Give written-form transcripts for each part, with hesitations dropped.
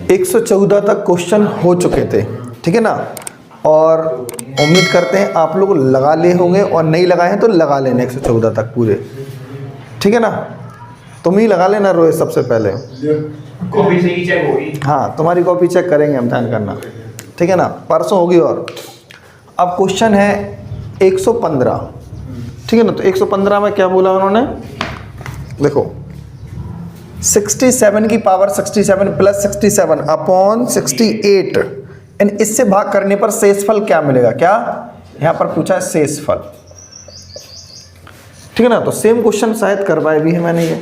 114 तक क्वेश्चन हो चुके थे, ठीक है ना। और उम्मीद करते हैं आप लोग लगा लिए होंगे, और नहीं लगाए हैं तो लगा लेना 114 तक पूरे, ठीक है ना। तुम ही लगा लेना रोहित सबसे पहले, कॉपी से ही चेक होगी। हाँ तुम्हारी कॉपी चेक करेंगे हम, ध्यान करना, ठीक है ना, परसों होगी। और अब क्वेश्चन है 115, ठीक है ना। तो 115 में क्या बोला उन्होंने, देखो 67 की पावर 67 प्लस 67 अपॉन 68, एंड इससे भाग करने पर शेषफल क्या मिलेगा। क्या यहां पर पूछा है, शेषफल, ठीक है ना। तो सेम क्वेश्चन शायद करवाए भी है मैंने ये,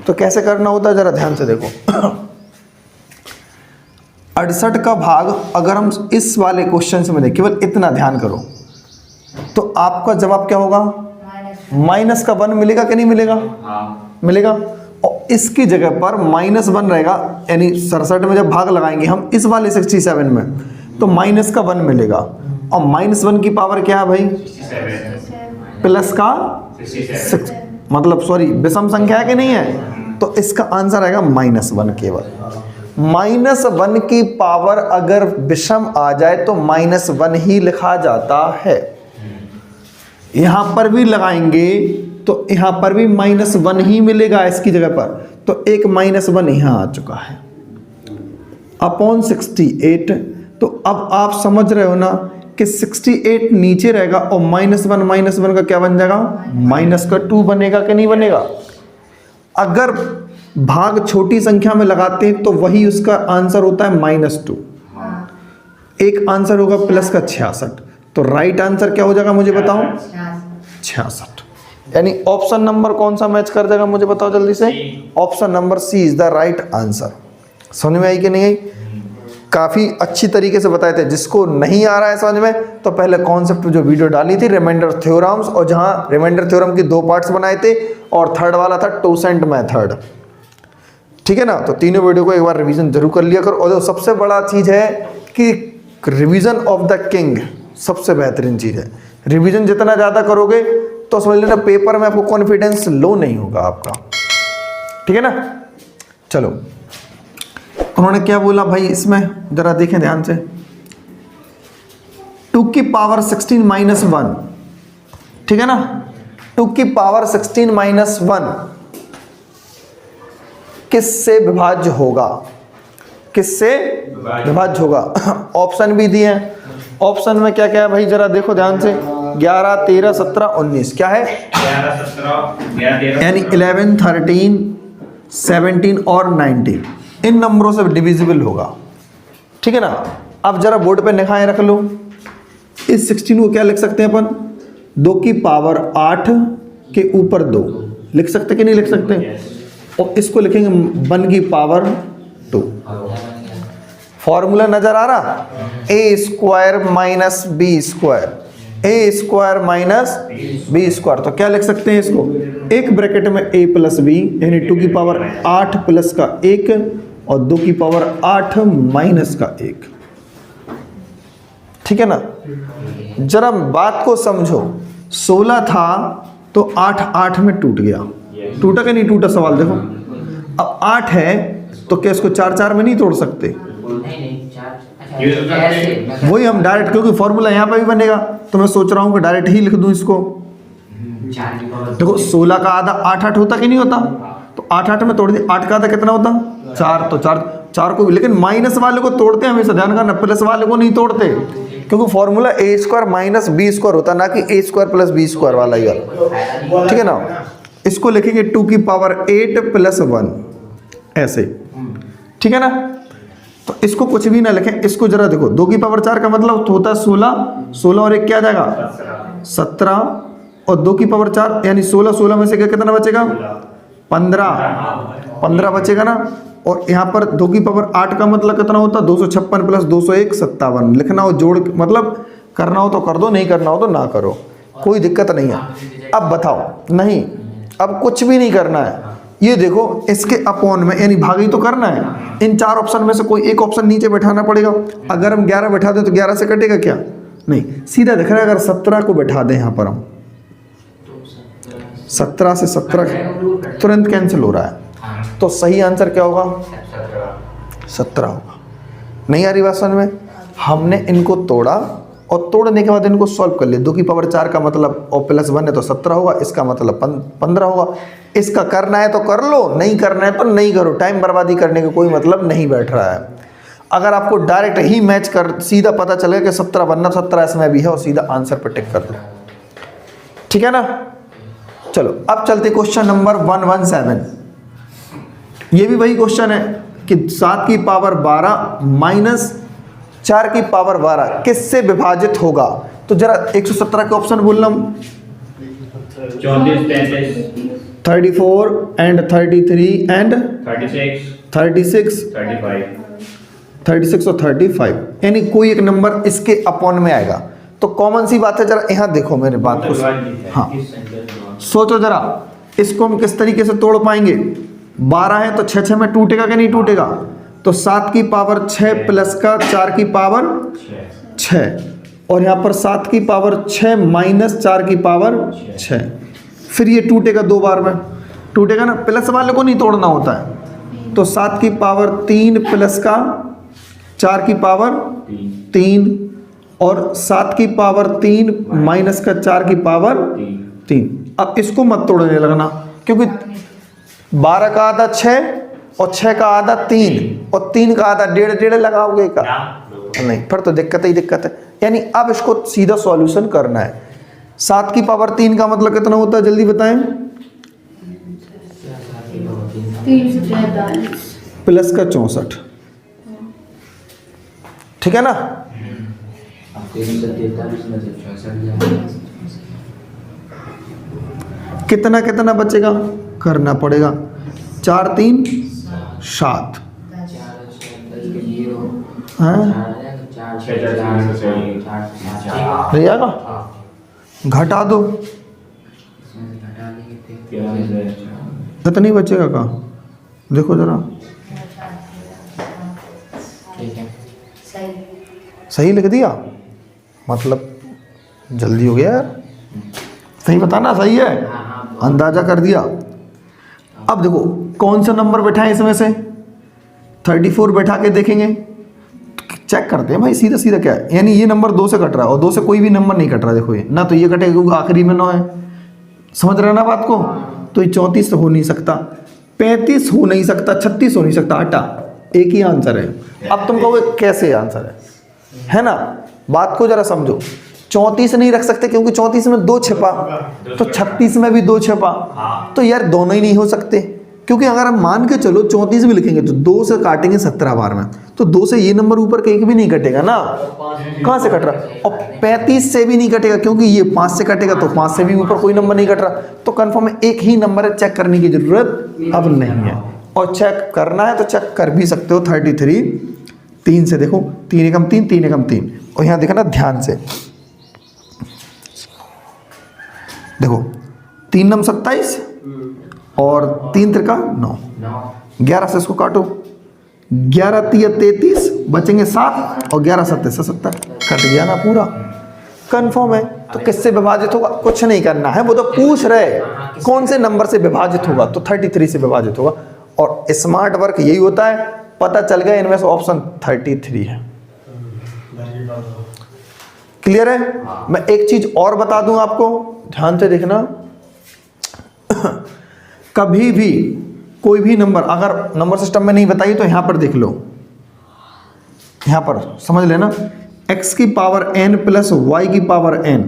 तो कैसे करना होता है जरा ध्यान से देखो। 68 का भाग अगर हम इस वाले क्वेश्चन से में केवल इतना ध्यान करो, तो आपका जवाब क्या होगा, माइनस का 1 मिलेगा कि नहीं मिलेगा, मिलेगा। और इसकी जगह पर -1 रहेगा, यानी 67 में जब भाग लगाएंगे हम इस वाले 67 में, तो माइनस का 1 मिलेगा। और -1 की पावर क्या है भाई, प्लस का 6, मतलब सॉरी विषम संख्या है कि नहीं है, तो इसका आंसर आएगा -1 केवल। -1 की पावर अगर विषम आ जाए तो -1 ही लिखा जाता है। यहां पर भी लगाएंगे तो यहां पर भी -1 ही मिलेगा इसकी जगह पर, तो एक -1 यहां आ चुका है अपॉन 68। तो अब आप समझ रहे हो ना कि 68 नीचे रहेगा, और -1 का क्या बन जाएगा, -2 बनेगा कि नहीं बनेगा। अगर भाग छोटी संख्या में लगाते हैं तो वही उसका आंसर होता है -2, एक आंसर होगा प्लस का 66। तो राइट आंसर क्या हो जाएगा मुझे बताओ, 66। यानी ऑप्शन नंबर कौन सा मैच कर जाएगा मुझे बताओ जल्दी से, option number C is the right answer. समझ में आई कि नहीं आई, काफी अच्छी तरीके से बताए थे। जिसको नहीं आ रहा है समझ में, तो पहले कॉन्सेप्ट जो वीडियो डाली थी रिमाइंडर थ्योरम्स, और जहां रिमाइंडर थ्योरम की 2 पार्ट्स बनाए थे, और थर्ड वाला था टोसेंट मेथड, ठीक है ना। तो तीनों वीडियो को एक बार रिवीजन जरूर कर लिया करो। और सबसे बड़ा चीज है कि रिवीजन ऑफ द किंग सबसे बेहतरीन चीज है। रिवीजन जितना ज्यादा करोगे तो समझ लेना पेपर में आपको कॉन्फिडेंस लो नहीं होगा आपका, ठीक है ना। चलो उन्होंने क्या बोला भाई इसमें, जरा देखें ध्यान से। 2 की पावर 16 - 1, ठीक है ना। 2 की पावर 16 - 1 किससे विभाज्य होगा, किससे विभाज्य होगा। ऑप्शन भी दिए हैं, ऑप्शन में क्या क्या है भाई जरा देखो ध्यान से। 11, 13, 17, 19 क्या है, 11, 17, यानी 11, 13, 17 और 19 इन नंबरों से डिविजिबल होगा, ठीक है ना। अब जरा बोर्ड पे निगाहें रख लो। इस 16 को क्या लिख सकते हैं अपन, 2 की पावर 8 के ऊपर 2 लिख सकते कि नहीं लिख सकते। और इसको लिखेंगे 1 की पावर 2। फॉर्मूला नजर आ रहा, a² minus b², a² minus b²। तो क्या लिख सकते हैं इसको, एक ब्रैकेट में a प्लस b, यानी 2 की पावर 8 प्लस का 1 और 2 की पावर 8 माइनस का 1, ठीक है ना। जरा बात को समझो, 16 था तो 8 8 में टूट गया, टूटा कि नहीं टूटा सवाल देखो। अब 8 है तो क्या इसको 4 4 में नहीं तोड़ सकते, वही हम डायरेक्ट, क्योंकि फॉर्मूला यहाँ पे भी बनेगा, तो मैं सोच रहा हूँ कि डायरेक्ट ही लिख दूं इसको। देखो 16 का आधा 8 8 होता कि नहीं होता, तो 8 8 में तोड़ दिया, 8 का आधा कितना होता 4, तो 4 को भी, लेकिन माइनस वाले को तोड़ते हैं हमेशा ध्यान करना, प्लस वाले को नहीं तोड़ते, क्योंकि फॉर्मूला a² माइनस b² होता ना कि a² प्लस b² वाला ही, ठीक है ना। इसको लिखेंगे 2 की पावर 8 प्लस 1 ऐसे, ठीक है ना। तो इसको कुछ भी ना लिखें, इसको जरा देखो, 2 की पावर 4 का मतलब होता है 16, 16 और 1 क्या आ जाएगा 17, और 2 की पावर 4 यानी 16, 16 में से कितना बचेगा 15 बचेगा ना। और यहाँ पर 2 की पावर 8 का मतलब कितना होता है 256 प्लस 201 57। लिखना हो जोड़, मतलब करना हो तो कर दो, नहीं करना हो तो ना करो, कोई दिक्कत नहीं है। अब बताओ, नहीं अब कुछ भी नहीं करना है, ये देखो इसके अपॉन में यानी भागी तो करना है। इन 4 ऑप्शन में से कोई एक ऑप्शन नीचे बैठाना पड़ेगा। अगर हम 11 बैठा दें तो 11 से कटेगा क्या, नहीं, सीधा दिख रहा है। अगर 17 को बैठा दें यहाँ पर हम, 17 से 17 तुरंत कैंसिल हो रहा है, तो सही आंसर क्या होगा 17 होगा। नहीं आ रही बात समझ में? हमने इनको तोड़ा और तोड़ने के बाद इनको सॉल्व कर लिया। 2 की पावर 4 का मतलब और प्लस 1 है तो 17 होगा, इसका मतलब 15 होगा। इसका करना है तो कर लो, नहीं करना है तो नहीं करो, टाइम बर्बादी करने का कोई मतलब नहीं बैठ रहा है। अगर आपको डायरेक्ट ही मैच कर सीधा पता चलेगा कि 17 बनना 17 इसमें भी है और सीधा आंसर पर टिक कर दो, ठीक है ना। चलो अब चलते क्वेश्चन नंबर 117। ये भी वही क्वेश्चन है कि 7 की पावर 12 माइनस 4 की पावर 12 किससे विभाजित होगा। तो जरा 117 के ऑप्शन बोलना। 34, 33, 34 एंड 33 एंड 36, 36 35। 36 और 35, यानी कोई एक नंबर इसके अपॉन में आएगा। तो कॉमन सी बात है, जरा यहाँ देखो मेरे बात को। हाँ सोचो जरा, इसको हम किस तरीके से तोड़ पाएंगे। 12 है तो 6 में टूटेगा कि नहीं टूटेगा। तो 7 की पावर 6 प्लस का 4 की पावर 6 और यहाँ पर 7 की पावर 6 माइनस 4 की पावर 6। फिर ये टूटेगा 2 बार में, टूटेगा ना। प्लस वाले को नहीं तोड़ना होता है। तो 7 की पावर 3 प्लस का 4 की पावर 3 और 7 की पावर 3 माइनस का 4 की पावर 3। अब इसको मत तोड़ने लगना, क्योंकि 12 का आधा 6 और 6 का आधा 3 और 3 का आधा 1.5 लगाओगे का नहीं, फिर तो दिक्कत ही दिक्कत है। यानी अब इसको सीधा सॉल्यूशन करना है। 7 की पावर 3 का मतलब कितना होता है, जल्दी बताएं। 343 प्लस का 64, ठीक है ना। कितना कितना बचेगा करना पड़ेगा। 4 3 7 जाएगा। घटा दो, कितनी बचेगा का देखो जरा। सही लिख दिया, मतलब जल्दी हो गया यार। सही बताना, सही है, अंदाजा कर दिया। अब देखो कौन सा नंबर बैठा है इसमें से। 34 बैठा के देखेंगे, चेक करते हैं भाई सीधा सीधा क्या है। यानी ये नंबर 2 से कट रहा है और 2 से कोई भी नंबर नहीं कट रहा। देखो ये ना तो ये कटेगा क्योंकि आखिरी में 9 है, समझ रहे ना बात को। तो ये 34 हो नहीं सकता, 35 हो नहीं सकता, 36 हो नहीं सकता, हटा एक ही आंसर है। अब तुम कहोगे कैसे आंसर है ना। बात को जरा समझो। 34 नहीं रख सकते क्योंकि 34 में 2 छिपा, तो 36 में भी 2 छिपा। तो यार दोनों ही नहीं हो सकते, क्योंकि अगर हम मान के चलो 34 भी लिखेंगे तो 2 से काटेंगे 17 बार में, तो 2 से ये नंबर ऊपर का एक भी नहीं कटेगा ना। कहाँ से कट रहा। और 35 से भी नहीं कटेगा क्योंकि ये 5 से कटेगा, तो 5 से भी ऊपर कोई नंबर नहीं कट रहा। तो कंफर्म है एक ही नंबर है, चेक करने की जरूरत अब नहीं है। और चेक करना है तो चेक कर भी सकते हो। 33 3 से देखो, 3 एकम 3 3 एकम 3। और यहाँ देखना ध्यान से, देखो 3 नम 27 और 3 त्रिका 9, 11 से इसको काटो। 11 तिया 33 बचेंगे 7 और 11 सत्ते से 70, कट गया ना पूरा। कंफर्म है। तो किससे विभाजित होगा, कुछ नहीं करना है, वो तो पूछ रहे कौन से नंबर से विभाजित होगा। तो 33 से विभाजित होगा। और स्मार्ट वर्क यही होता है, पता चल गया इनमें से ऑप्शन 33 है। क्लियर है। मैं एक चीज और बता दूं आपको, ध्यान से देखना। कभी भी कोई भी नंबर अगर नंबर सिस्टम में नहीं बताइए तो यहां पर देख लो, यहां पर समझ लेना। x की पावर n प्लस y की पावर n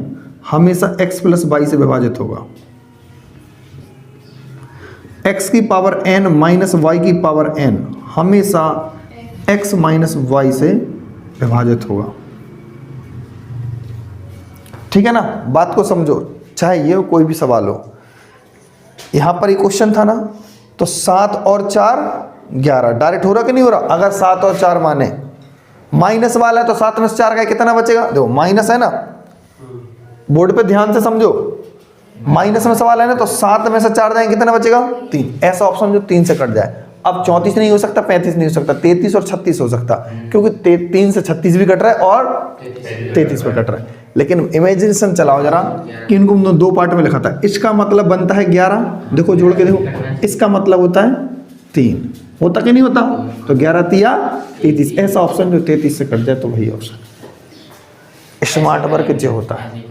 हमेशा x प्लस y से विभाजित होगा। x की पावर n माइनस y की पावर n हमेशा x माइनस y से विभाजित होगा। ठीक है ना। बात को समझो, चाहे ये हो कोई भी सवाल हो। यहां पर एक क्वेश्चन था ना, तो 7 और 4 11 डायरेक्ट हो रहा कि नहीं हो रहा। अगर 7 और 4 माने माइनस वाला है तो 7 में से 4 का कितना बचेगा। देखो माइनस है ना, बोर्ड पे ध्यान से समझो। माइनस में सवाल है ना, तो 7 में से 4 जाएंगे कितना बचेगा 3। ऐसा ऑप्शन जो 3 से कट जाए। अब 34 नहीं हो सकता, 35 नहीं हो सकता, 33 और 36 हो सकता, क्योंकि 3 से 36 भी कट रहा है और 33 पे कट रहा है। लेकिन इमेजिनेशन चलाओ जरा कि इनको 2 पार्ट में लिखा था। इसका मतलब बनता है 11, देखो जोड़ के देखो, इसका मतलब होता है 3, होता कि नहीं होता? तो 11 तिया 33, ऐसा ऑप्शन जो 33 से कट जाए तो वही ऑप्शन स्मार्ट वर्क जो होता है।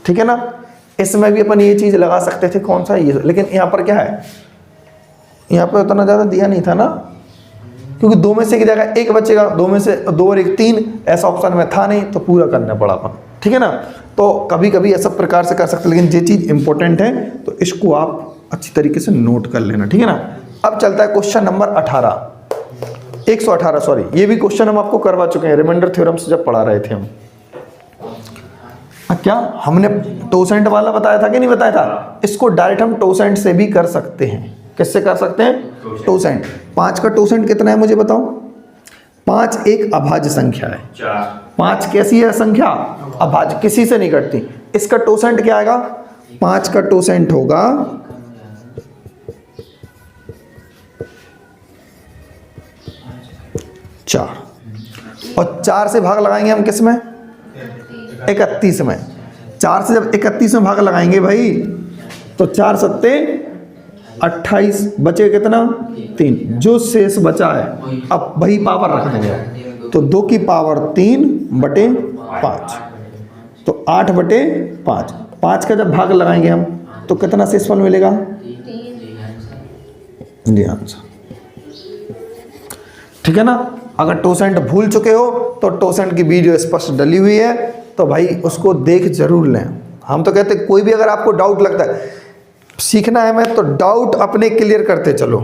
ठीक है ना? इसमें भी अपन ये चीज़ लगा सकते थे, कौन सा ये, लेकिन यहाँ पर क्या है, यहाँ पर उतना ज़्यादा दिया नहीं था ना, क्योंकि 2 में से की जगह 1 बचेगा, 2 में से 2 और 1 3, ऐसा ऑप्शन में था नहीं तो पूरा करना पड़ा अपन। ठीक है ना? तो कभी कभी ऐसा प्रकार से कर सकते, लेकिन ये चीज़ इंपॉर्टेंट है तो इसको आप अच्छी तरीके से नोट कर लेना। ठीक है ना? अब चलता है क्वेश्चन नंबर 118 सॉरी, ये भी क्वेश्चन हम आपको करवा चुके हैं रिमाइंडर थ्योरम से जब पढ़ा रहे थे हम। क्या हमने टोसेंट वाला बताया था कि नहीं बताया था? इसको डायरेक्ट हम टोसेंट से भी कर सकते हैं। किससे कर सकते हैं? टोसेंट। 5 का टोसेंट कितना है मुझे बताओ? 5 एक अभाज्य संख्या है। 5 कैसी है संख्या? अभाज्य, किसी से नहीं कटती। इसका टोसेंट क्या आएगा? 5 का टोसेंट होगा 4, और 4 से भाग लगाएंगे हम किस में? 31 में। 4 से जब 31 में भाग लगाएंगे भाई तो 4 सत्ते 28, बचे कितना? 3। जो शेष बचा है अब वही पावर रख देंगे, तो 2 की पावर 3/5, तो 8/5। 5 का जब भाग लगाएंगे हम तो कितना शेषफल मिलेगा? जी आंसर। ठीक है ना? अगर टोसेंट भूल चुके हो तो टोसेंट की वीडियो स्पष्ट डली हुई है, तो भाई उसको देख जरूर लें। हम तो कहते हैं कोई भी अगर आपको डाउट लगता है, सीखना है मैं तो डाउट अपने क्लियर करते चलो,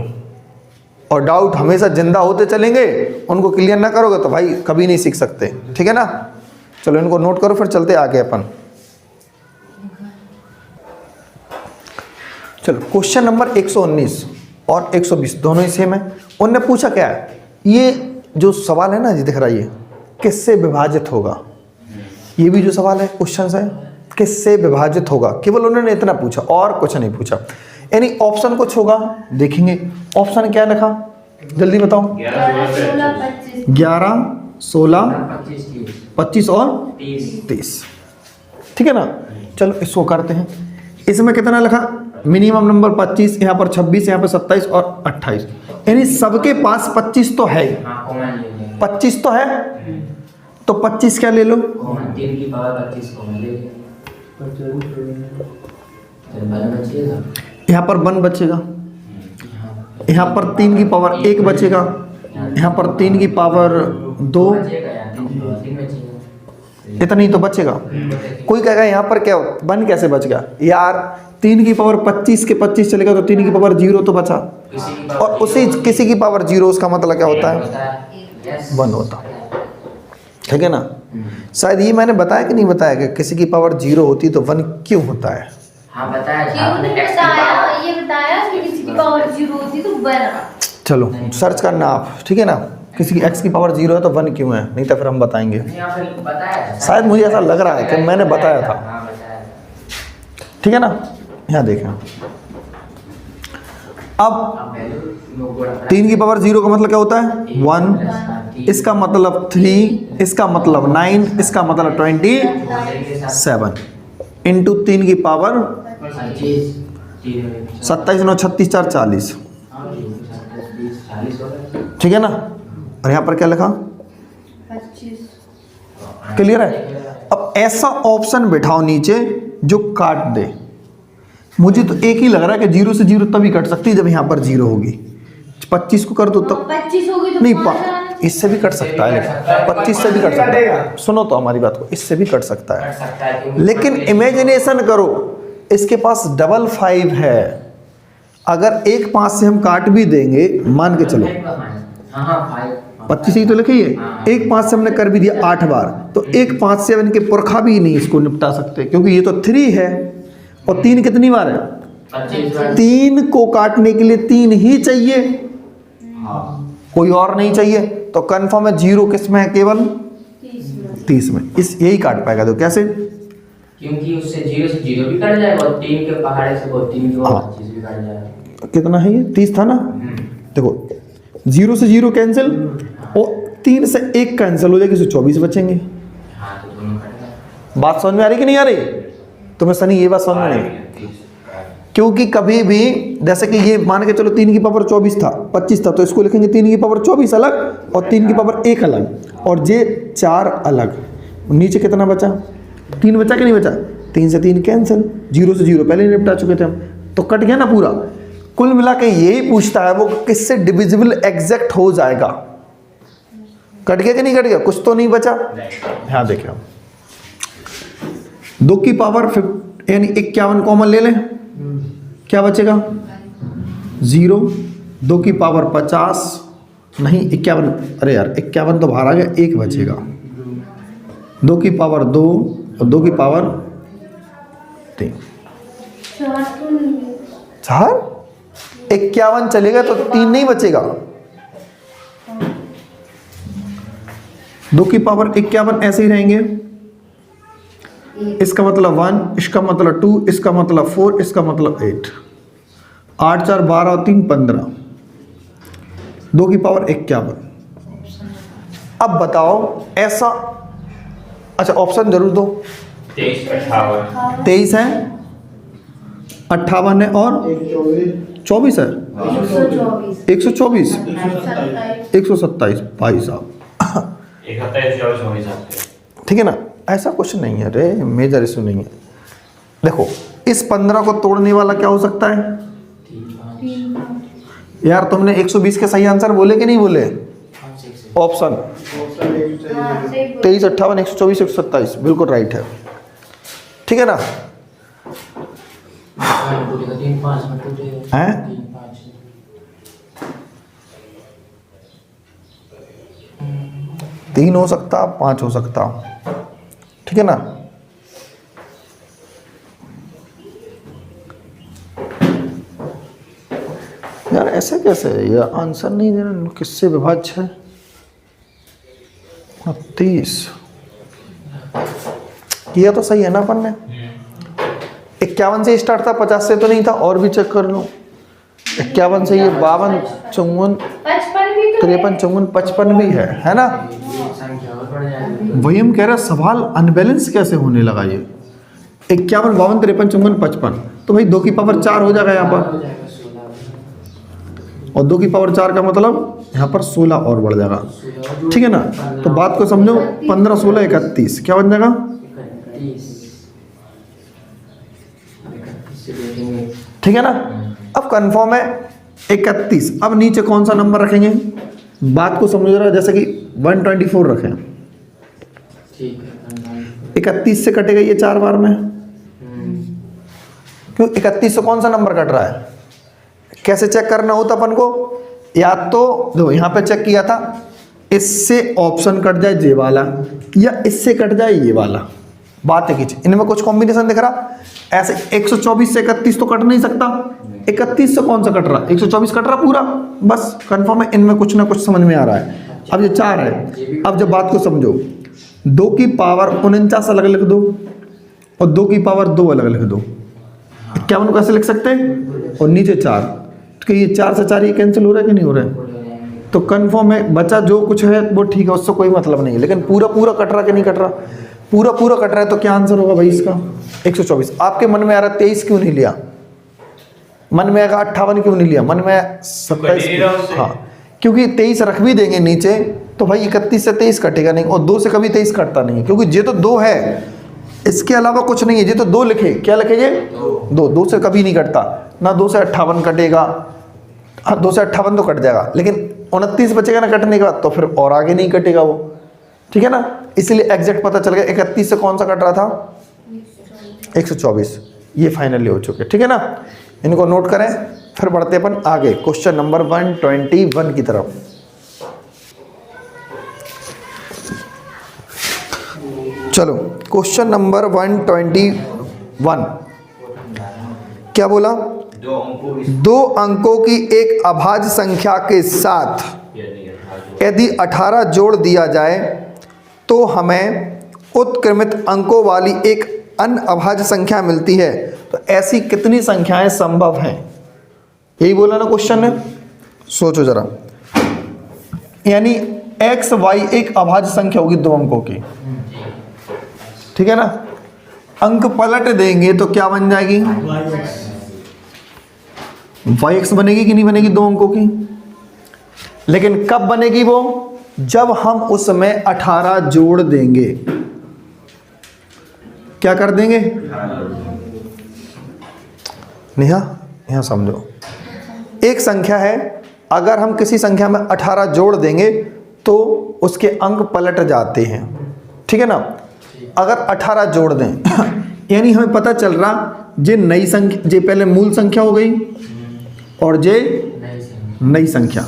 और डाउट हमेशा जिंदा होते चलेंगे, उनको क्लियर ना करोगे तो भाई कभी नहीं सीख सकते। ठीक है ना? चलो इनको नोट करो, फिर चलते आगे अपन। चलो क्वेश्चन नंबर 119 और 120 दोनों ही सेम है। उनने पूछा क्या है, ये जो सवाल है ना जी दिख रहा है, ये किससे विभाजित होगा? ये भी जो सवाल है क्वेश्चन है किससे विभाजित होगा, केवल उन्होंने इतना पूछा और कुछ नहीं पूछा। यानी ऑप्शन कुछ होगा, देखेंगे ऑप्शन क्या लिखा, जल्दी बताओ। 11 16 25 और 30। ठीक है ना? चलो इसको करते हैं। इसमें कितना लिखा? मिनिमम नंबर 25, यहाँ पर 26, यहाँ पर 27 और 28, यानी सबके पास 25 तो है, 25 तो है, तो 25 क्या ले लो? 3 की पावर 25 को ले लो, यहाँ पर 1 बचेगा, यहाँ पर 3 की पावर 1 बचेगा, यहाँ पर 3 की पावर 2, इतना ही तो बचेगा। कोई कहेगा यहाँ पर क्या 1 कैसे बच गया यार? 3 की पावर 25 के 25 चलेगा तो 3 की पावर 0 तो बचा, और उसी किसी की पावर 0, उसका मतलब क्या होता है? 1 होता। ठीक है ना? शायद ये मैंने बताया कि नहीं बताया कि किसी की पावर 0 होती तो 1 क्यों होता है? हाँ बताया, ये बताया कि किसी की पावर 0 होती तो 1। चलो सर्च करना आप। ठीक है ना? किसी की x की पावर 0 है तो 1 क्यों है, नहीं तो फिर हम बताएंगे। शायद मुझे ऐसा लग रहा है कि मैंने बताया था। ठीक है ना? यहाँ देखें, अब 3 की पावर 0 का मतलब क्या होता है? 1, इसका मतलब 3, इसका मतलब 9, इसका मतलब 27 इंटू 3 की पावर 27 9 36 4 40। ठीक है ना? और यहाँ पर क्या लिखा? 25। क्लियर है? अब ऐसा ऑप्शन बिठाओ नीचे जो काट दे। मुझे तो एक ही लग रहा है कि 0 से 0 तभी कट सकती है जब यहाँ पर 0 होगी। 25 को कर दो तब 25 होगी तो नहीं, इससे भी कट सकता है, लेकिन 25 से भी कट सकता है। सुनो तो हमारी बात को, इससे भी कट सकता है, लेकिन इमेजिनेशन करो, इसके पास डबल 5 है। अगर एक 5 से हम काट भी देंगे, मान के चलो 25 ही तो लिखिए, एक 5 से हमने कर भी दिया 8 बार, तो एक 5 से इनके पुरखा भी नहीं इसको निपटा सकते, क्योंकि ये तो 3 है और 3 कितनी बार है? 3 को काटने के लिए 3 ही चाहिए, कोई और नहीं चाहिए। तो कंफर्म है 0 किस में है? केवल 30 में। इस यही काट पाएगा। तो कैसे? क्योंकि उससे 0 से 0 भी कट जाएगा और 3 के पहाड़े से 3 की 25 भी कट जाएगा। कितना है ये? 30 था ना? देखो 0 से 0 कैंसिल और 3 से 1 कैंसिल हो जाएगी, 24 बचेंगे। हाँ तो दोनों कट गए। बात समझ में आ रही कि नहीं आ रही? तुम्हें सनी ये बात समझ में नहीं? क्योंकि कभी भी जैसे कि ये मान के चलो 3 की पावर 24 था, 25 था, तो इसको लिखेंगे 3 की पावर 24 अलग और 3 की पावर 1 अलग, और ये 4 अलग। नीचे कितना बचा? 3 बचा कि नहीं बचा? 3 से 3 कैंसिल, 0 से 0 पहले ही निपटा चुके थे हम, तो कट गया ना पूरा। कुल मिला के यही पूछता है वो किससे डिविजिबल एग्जैक्ट हो जाएगा। कट गया कि नहीं कट गया? कुछ तो नहीं बचा। हाँ देखिए, 2 की पावर यानी 51 कॉमन ले लें, क्या बचेगा? 0। 2 की पावर 50 नहीं 51, अरे यार 51 तो बाहर आ गया, 1 बचेगा। 2 की पावर 2 और 2 की पावर 3, 4। 51 चलेगा तो 3 नहीं बचेगा। 2 की पावर 51 ऐसे ही रहेंगे, इसका मतलब 1, इसका मतलब 2, इसका मतलब 4, इसका मतलब 8। 8 4 12 और 3 15। 2 की पावर 51। अब बताओ ऐसा, अच्छा ऑप्शन जरूर दो। 23 58 23 है, 58 है और 24 है, 124, 127 भाई साहब। 71 24 होने चाहिए। ठीक है ना, ऐसा कुछ नहीं है रे, मेजर इशू नहीं है। देखो इस 15 को तोड़ने वाला क्या हो सकता है? यार तुमने 120 के सही आंसर बोले कि नहीं बोले? ऑप्शन 23 58 124 127 बिल्कुल राइट है। ठीक है ना? हैं? 3 हो सकता, 5 हो सकता। ठीक है ना? यार ऐसे कैसे? ये आंसर नहीं देना, किससे विभाज्य है? 29 किया तो सही है ना अपन ने? 51 से स्टार्ट था, 50 से तो नहीं था, और भी चेक कर लो। 51 से ये 52 54 53 54 55 भी है ना? वही हम कह रहे हैं, सवाल अनबैलेंस कैसे होने लगा ये। 51 52 53 54 55, तो भाई 2 की पावर 4 हो जाएगा यहाँ पर, और 2 की पावर 4 का मतलब यहाँ पर 16 और बढ़ जाएगा। ठीक है ना? तो बात को समझो, 15 16 31 क्या बन जाएगा? ठीक है ना? अब कंफर्म है 31। अब नीचे कौन सा नंबर रखेंगे? बात को समझ रहा है, जैसे कि 124 रखें। 31 से कटेगा ये 4 बार में, क्यों? 31 से कौन सा नंबर कट रहा है? कैसे चेक करना होता अपन को? या तो देखो यहाँ पे चेक किया था, इससे ऑप्शन कट जाए ये वाला, या इससे कट जाए ये वाला। बात है कि इनमें कुछ कॉम्बिनेशन दिख रहा। ऐसे 124 से 31 तो कट नहीं सकता, 31 से कौन सा कट रहा? 124 कट रहा पूरा। बस कंफर्म है, इनमें कुछ ना कुछ समझ में आ रहा है। अब ये 4 है। अब जब बात को समझो, 2 की पावर 49 अलग लिख दो और 2 की पावर 2 अलग लिख दो। 51 को कैसे लिख सकते हैं? और नीचे 4, तो ये 4 से 4 ये कैंसिल हो रहा है कि नहीं हो रहा है? तो कंफर्म है, बचा जो कुछ है वो ठीक है, उससे कोई मतलब नहीं है। लेकिन पूरा पूरा कट रहा कि नहीं कट रहा? पूरा पूरा कट रहा है, तो क्या आंसर होगा भाई इसका? 124। आपके मन में आ रहा 23 क्यों नहीं लिया? मन में आएगा 58 क्यों नहीं लिया? मन में 27। हाँ, क्योंकि 23 रख भी देंगे नीचे तो भाई 31 से 23 कटेगा नहीं, और 2 से कभी 23 कटता नहीं है, क्योंकि ये तो 2 है, इसके अलावा कुछ नहीं है। ये तो 2 लिखे, क्या लिखे ये? 2 से कभी नहीं कटता ना। 2 से 58 कटेगा, हाँ 2 से 58 तो कट जाएगा, लेकिन 29 बचेगा ना कटने के बाद, तो फिर और आगे नहीं कटेगा वो। ठीक है ना? इसलिए एग्जैक्ट पता चल गया 31 से कौन सा कट रहा था? 124। ये फाइनली हो चुके। ठीक है ना? इनको नोट करें, फिर बढ़ते अपन आगे क्वेश्चन नंबर 121 की तरफ। चलो क्वेश्चन नंबर 121 क्या बोला? 2 अंकों की एक अभाज्य संख्या के साथ यदि 18 जोड़ दिया जाए तो हमें उत्क्रमित अंकों वाली एक अन्य अभाज्य संख्या मिलती है। तो ऐसी कितनी संख्याएं संभव हैं? यही बोला ना क्वेश्चन ने। सोचो जरा, यानी एक्स वाई एक अभाज्य संख्या होगी 2 अंकों की। ठीक है ना? अंक पलट देंगे तो क्या बन जाएगी? yx बनेगी कि नहीं बनेगी 2 अंकों की। लेकिन कब बनेगी वो, जब हम उसमें 18 जोड़ देंगे। क्या कर देंगे नेहा, यहाँ समझो, एक संख्या है, अगर हम किसी संख्या में 18 जोड़ देंगे तो उसके अंक पलट जाते हैं, ठीक है ना। अगर 18 जोड़ दें यानी हमें पता चल रहा ये नई संख्या, ये पहले मूल संख्या हो गई और ये नई संख्या,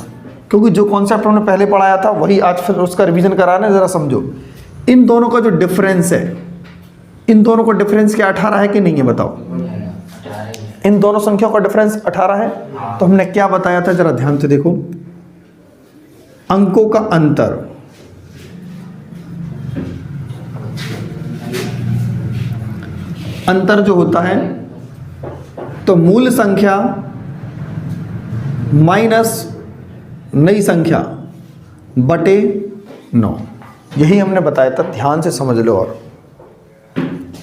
क्योंकि जो कॉन्सेप्ट हमने पहले पढ़ाया था वही आज फिर उसका रिवीजन कराना है। ज़रा समझो इन दोनों का जो डिफरेंस है, इन दोनों का डिफरेंस क्या 18 है कि नहीं है बताओ। इन दोनों संख्याओं का डिफरेंस 18 है। तो हमने क्या बताया था, जरा ध्यान से देखो, अंकों का अंतर, अंतर जो होता है तो मूल संख्या माइनस नई संख्या बटे 9, यही हमने बताया था। ध्यान से समझ लो और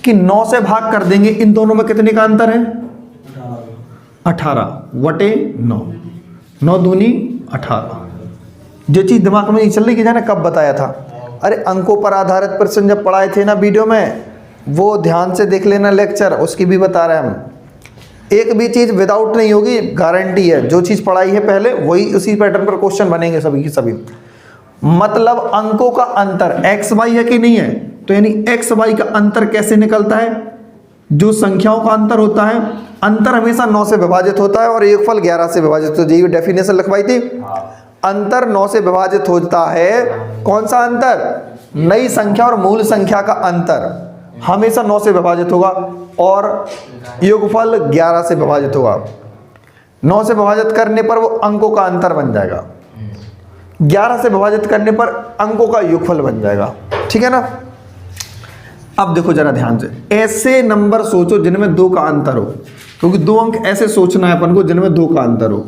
कि 9 से भाग कर देंगे, इन दोनों में कितने का अंतर है 18 बटे 9, 9 दूनी 18। जो चीज़ दिमाग में नहीं चल रही कि जाने कब बताया था, अरे अंकों पर आधारित प्रश्न जब पढ़ाए थे ना वीडियो में, वो ध्यान से देख लेना लेक्चर, उसकी भी बता रहे हैं हम। एक भी चीज़ विदाउट नहीं होगी, गारंटी है। जो चीज़ पढ़ाई है पहले वही उसी पैटर्न पर क्वेश्चन बनेंगे सभी की सभी। मतलब अंकों का अंतर एक्स वाई है कि नहीं है, तो यानी एक्स वाई का अंतर कैसे निकलता है, जो संख्याओं का अंतर होता है, अंतर हमेशा 9 से विभाजित होता है और योगफल 11 से विभाजित। तो यही डेफिनेशन लिखवाई थी, अंतर 9 से विभाजित होता है। कौन सा अंतर, नई संख्या और मूल संख्या का अंतर हमेशा 9 से विभाजित होगा और योगफल 11 से विभाजित होगा। 9 से विभाजित करने पर वो अंकों का अंतर बन जाएगा, 11 से विभाजित करने पर अंकों का योगफल बन जाएगा, ठीक है ना। अब देखो जरा ध्यान से, ऐसे नंबर सोचो जिनमें 2 का अंतर हो, क्योंकि 2 अंक ऐसे सोचना है अपन को जिनमें 2 का अंतर हो।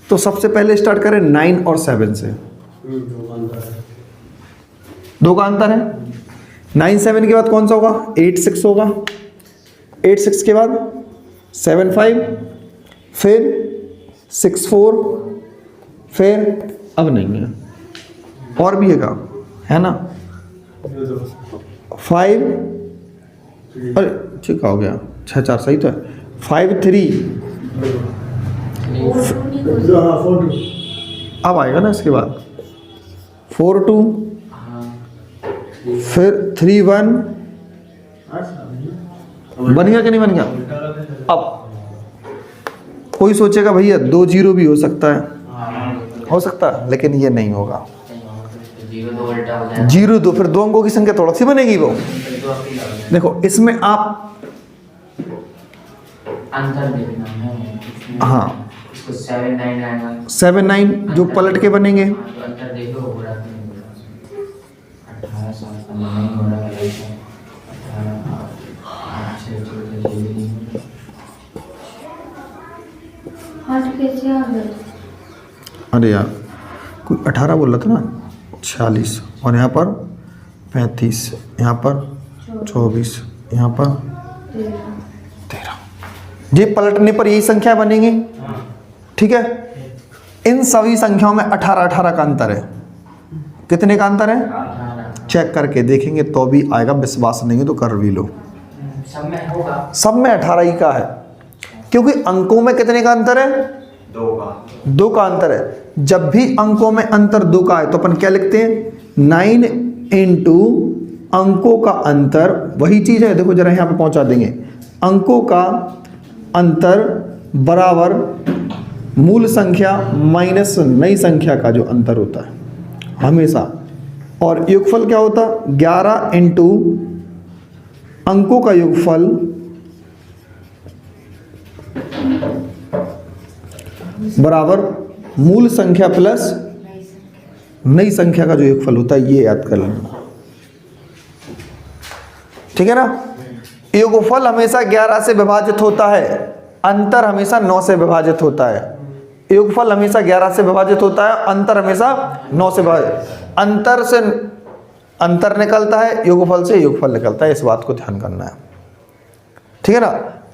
तो सबसे पहले स्टार्ट करें 9 और 7 से। 2 का अंतर है, 9 7 के बाद कौन सा होगा 8 6 होगा, 8 6 के बाद 7 5, फिर 6 4, फिर अब नहीं है और भी है ना 5, अरे ठीक हो गया 6 4 सही तो है, 5 3, अब आएगा ना इसके बाद 4 2, फिर 3 1, बन गया कि नहीं बन गया। अब कोई सोचेगा भैया 2 0 भी हो सकता है, हो सकता है, लेकिन ये नहीं होगा। 0 2, फिर 2 अंकों की संख्या थोड़ा सी बनेगी वो। देखो इसमें आप अंतर देखना है, हाँ 7 9 आएगा, 7 9 जो पलट के बनेंगे, तो अंतर देखो हो रहा है 18 7 नहीं हो रहा है, 8 कैसे आ गए। अरे यार कोई 18 बोल रहा था ना, 46 और यहाँ पर 35, यहाँ पर 24, यहाँ पर 13, ये पलटने पर यही संख्या बनेंगी, ठीक है। इन सभी संख्याओं में 18 18 का अंतर है। कितने का अंतर है, चेक करके देखेंगे तो भी आएगा, विश्वास नहीं है तो कर भी लो। सब में होगा, सब में 18 ही का है, क्योंकि अंकों में कितने का अंतर है 2 का अंतर है। जब भी अंकों में अंतर 2 का है तो अपन क्या लिखते हैं 9 इंटू अंकों का अंतर, वही चीज है। देखो जरा यहाँ पे पहुंचा देंगे, अंकों का अंतर बराबर मूल संख्या माइनस नई संख्या का जो अंतर होता है हमेशा, और योगफल क्या होता 11 इंटू अंकों का योगफल बराबर मूल संख्या प्लस नई संख्या का जो योगफल होता है, ये याद कर लेना, ठीक है ना। योगफल हमेशा 11 से विभाजित होता है, अंतर हमेशा 9 से विभाजित होता है। योगफल हमेशा 11 से विभाजित होता है, अंतर हमेशा 9 से विभाजित। अंतर से अंतर निकलता है, योगफल से योगफल निकलता है, इस बात को ध्यान करना है, ठीक है ना।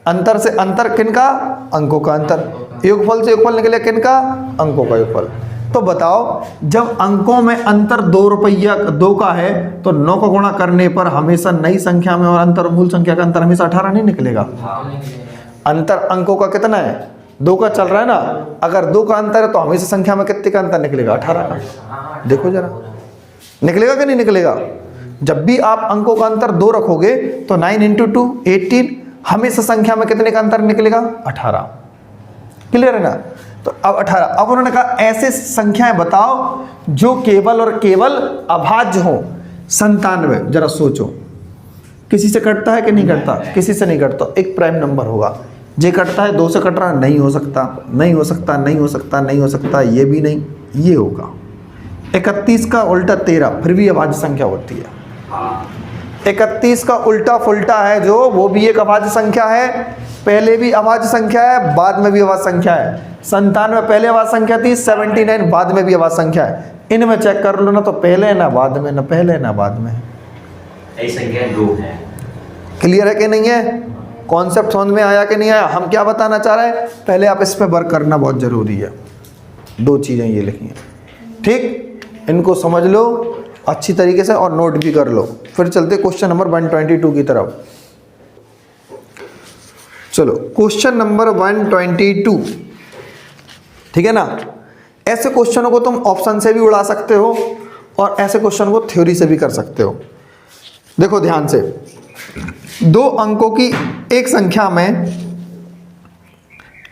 अंतर से अंतर किनका? अंकों का अंतर। योगफल से योगफल निकले किनका? अंकों का योगफल। तो बताओ, जब अंकों में अंतर 2 रुपया 2 का है तो 9 का गुणा करने पर हमेशा नई संख्या में और अंतर मूल संख्या का अंतर हमेशा 18 नहीं निकलेगा? अंतर अंकों का कितना है? 2 का चल रहा है ना। अगर 2 का अंतर है तो हमेशा संख्या में कितने का अंतर निकलेगा? 18 का। देखो जरा, निकलेगा कि नहीं निकलेगा? जब भी आप अंकों का अंतर 2 रखोगे तो 9 × 2 18, हमेशा संख्या में कितने का अंतर निकलेगा? 18। क्लियर है ना? तो अब 18। अब उन्होंने कहा ऐसे संख्याएं बताओ जो केवल और केवल अभाज्य हो। 97, जरा सोचो, किसी से कटता है कि नहीं कटता? किसी से नहीं कटता। एक प्राइम नंबर होगा, जे कटता है 2 से कट रहा, नहीं हो सकता, नहीं हो सकता, नहीं हो सकता, नहीं हो सकता, ये भी नहीं, ये होगा। 31 का उल्टा 13, फिर भी अभाज्य संख्या होती है। 31 का उल्टा फुल्टा है जो, वो भी एक अभाज्य संख्या है। पहले भी अभाज्य संख्या है, बाद में भी अभाज्य संख्या है। 97 पहले अभाज्य संख्या थी, 79 बाद में भी अभाज्य संख्या है। इनमें चेक कर लो ना, तो पहले ना बाद में, ना पहले ना बाद में। यही संख्या 2 है। क्लियर है कि नहीं है? कॉन्सेप्ट समझ में आया कि नहीं आया? हम क्या बताना चाह रहे हैं, पहले आप इस पे वर्क करना बहुत जरूरी है। 2 चीजें ये लिखी हैं, ठीक? इनको समझ लो अच्छी तरीके से और नोट भी कर लो। फिर चलते क्वेश्चन नंबर 122 की तरफ। चलो क्वेश्चन नंबर 122, ठीक है ना? ऐसे क्वेश्चनों को तुम ऑप्शन से भी उड़ा सकते हो और ऐसे क्वेश्चन को थ्योरी से भी कर सकते हो। देखो ध्यान से, 2 अंकों की एक संख्या में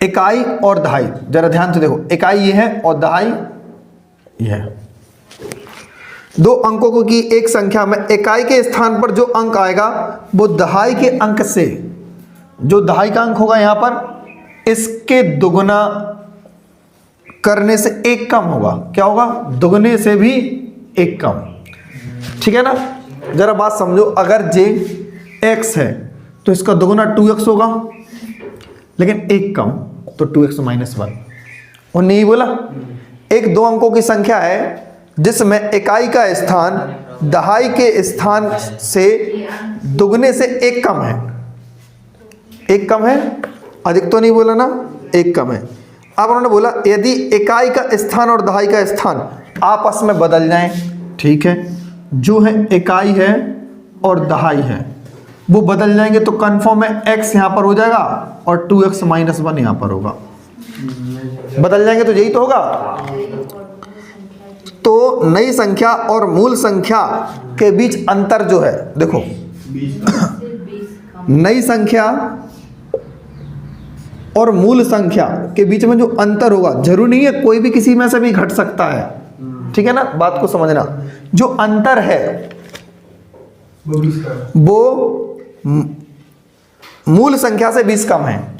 इकाई और दहाई, जरा ध्यान से देखो, इकाई ये है और दहाई ये है। 2 अंकों की एक संख्या में इकाई के स्थान पर जो अंक आएगा वो दहाई के अंक से, जो दहाई का अंक होगा यहां पर, इसके दुगुना करने से 1 कम होगा। क्या होगा? दुगने से भी 1 कम। ठीक है ना? जरा बात समझो, अगर जे x है तो इसका दुगुना 2x होगा, लेकिन 1 कम तो 2x - 1। और नहीं बोला, एक 2 अंकों की संख्या है जिसमें इकाई का स्थान दहाई के स्थान से दुगने से 1 कम है। 1 कम है, अधिक तो नहीं बोला ना, 1 कम है। अब उन्होंने बोला यदि इकाई का स्थान और दहाई का स्थान आपस में बदल जाएं, ठीक है, जो है इकाई है और दहाई है वो बदल जाएंगे तो कन्फर्म है x यहाँ पर हो जाएगा और 2x - 1 यहाँ पर होगा। बदल जाएंगे तो यही तो होगा। तो नई संख्या और मूल संख्या के बीच अंतर जो है, देखो नई संख्या और मूल संख्या के बीच में जो अंतर होगा, जरूरी नहीं है कोई भी किसी में से भी घट सकता है। ठीक है ना? बात को समझना, जो अंतर है वो मूल संख्या से 20 कम है।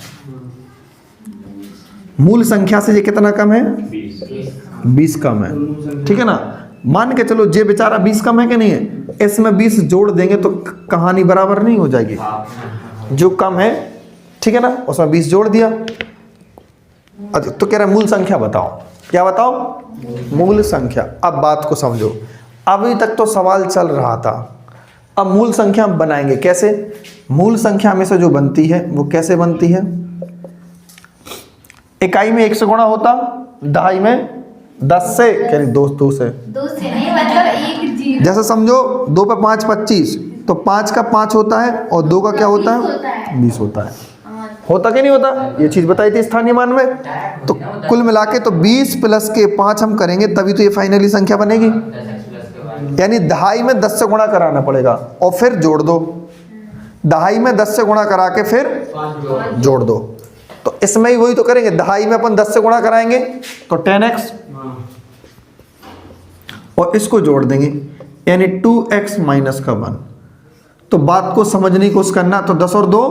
मूल संख्या से ये कितना कम है? 20 कम है। ठीक है ना? मान के चलो जे बेचारा 20 कम है कि नहीं है, इसमें 20 जोड़ देंगे तो कहानी बराबर नहीं हो जाएगी। जो कम है, ठीक है ना, उसमें 20 जोड़ दिया। तो कह रहा है मूल संख्या बताओ। क्या बताओ? मूल संख्या। अब बात को समझो, अभी तक तो सवाल चल रहा था, अब मूल संख्या हम बनाएंगे कैसे? मूल संख्या में से जो बनती है वो कैसे बनती है? इकाई में 1 से गुणा होता, दहाई में 10 से, कह रही 2 से। 2 से नहीं, मतलब 1 0। जैसे समझो 2 पे 5 25, तो 5 का 5 होता है और 2 का क्या होता है? 20 होता है। होता कि नहीं होता? ये चीज बताई थी स्थानीय मान में। तो कुल मिला के तो 20 प्लस के 5 हम करेंगे तभी तो ये फाइनली संख्या बनेगी। यानी दहाई में 10 से गुणा कराना पड़ेगा और फिर जोड़ दो। दहाई में 10 से गुणा करा के फिर जोड़ दो। तो इसमें ही वही तो करेंगे, दहाई में अपन 10 से गुणा कराएंगे तो 10x और इसको जोड़ देंगे यानी 2x - 1। तो बात को समझने की कोशिश करना, तो 10 और 2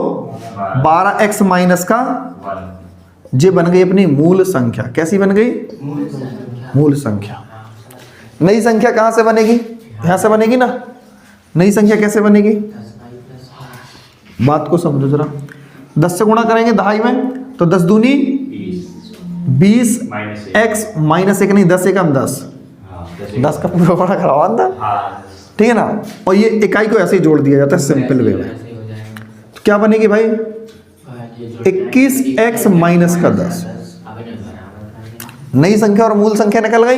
12x - 1 ये बन गई अपनी मूल संख्या। कैसी बन गई? मूल संख्या। नई संख्या कहां से बनेगी? यहां से बनेगी ना। नई संख्या कैसे बनेगी? बात को समझो जरा। 10 से गुणा करेंगे दहाई में तो 10 दूनी 20 x - 1 नहीं, 10 एकम 10। 10 का पूरा गुणा करावा अंदर, ठीक है ना? और ये इकाई को ऐसे ही जोड़ दिया जाता है सिंपल वे में। तो क्या बनेगी भाई? 21x माइनस का 10। अबे नहीं बराबर। नई संख्या और मूल संख्या निकल गई।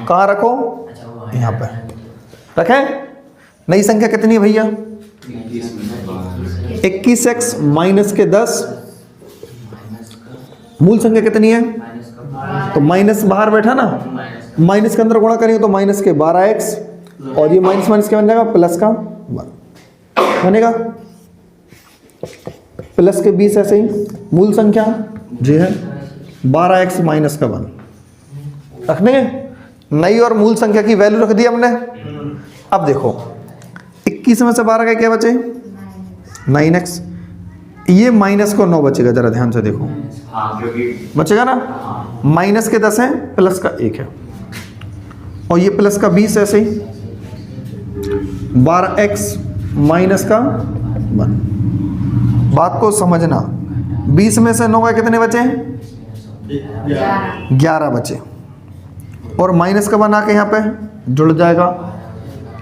कहाँ रखो? अच्छा वो है यहाँ पे रखें। नई संख्या कितनी है भैया? 21x माइनस के 10। मूल संख्या कितनी है? माइनस का तो माइनस बाहर बैठा ना, माइनस के अंदर गुणा करेंगे तो माइनस के 12x और ये माइनस माइनस क्या बन जाएगा? प्लस का 1 बनेगा। प्लस के 20 ऐसे ही मूल संख्या जी है 12x माइनस का 1 रखने। नई और मूल संख्या की वैल्यू रख दी हमने। अब देखो 21 में से 12 का क्या बचे? 9x। ये माइनस को 9 बचेगा, जरा ध्यान से देखो हाँ क्योंकि बचेगा ना। माइनस के 10 है, प्लस का 1 है और ये प्लस का 20 ऐसे ही 12x माइनस का 1। बात को समझना, 20 में से 9 का कितने बचे? 11 बचे और माइनस का 1 आके यहाँ पे जुड़ जाएगा।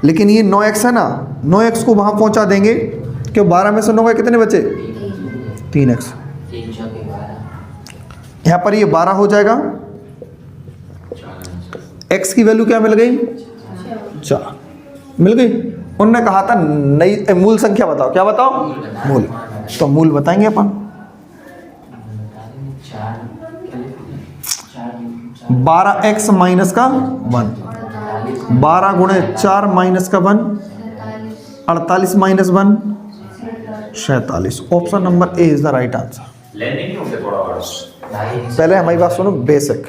लेकिन ये 9x है ना, 9x को वहाँ पहुँचा देंगे कि 12 में से 9 का कितने बचे? 3x। 3 चौके 12 यहाँ पर ये 12 हो जाएगा। x की वैल्यू क्या मिल गई? 4 मिल गई। उन्होंने कहा था नई मूल संख्या बताओ। क्या बताओ? मूल। तो मूल बताएंगे अपन। 12x माइनस का 1, 12 गुणे 4 माइनस का 1, 48 minus 1 47। Option number A is the right answer. लेने नहीं होंगे थोड़ा बड़ा। पहले हमारी बात सुनो, बेसिक